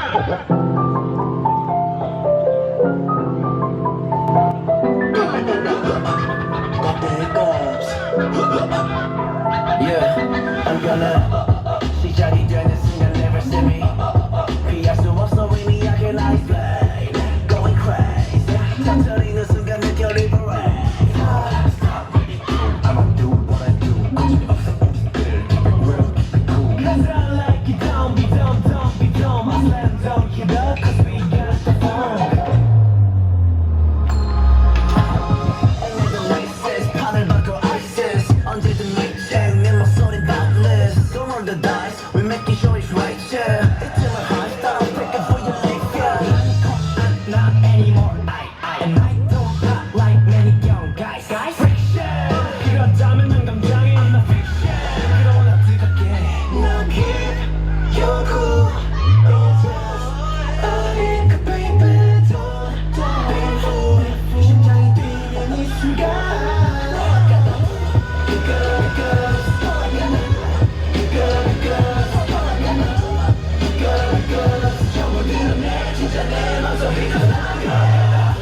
Yeah, I'm gonna 시작이 되는 순간 never see me 피할 수 없어 이미 약해 life play going crazy 잠자리는 순간 느껴 liberate I'ma do what I do 거침이 없어 움직일 keep it real keep it cool Cause I like it don't be dumb don't be dumb I slam dunk it up cause we got the fun And the races 판을 바꿔 ISIS 언제든 reaching 내 목소리 boundless Don't roll the dice we making sure it's right yeah It's in my heart start I'll take it for your life yeah I'm not anymore And I don't act like many young guys Friction 그렇다면 난 감정이 I'm a fiction 그러나 뜨겁게 난 keep your cool It's just a hiccup baby don't be fool 심장이 뛰는 이 순간 전부 들은 내 진짜 내 맘속이 다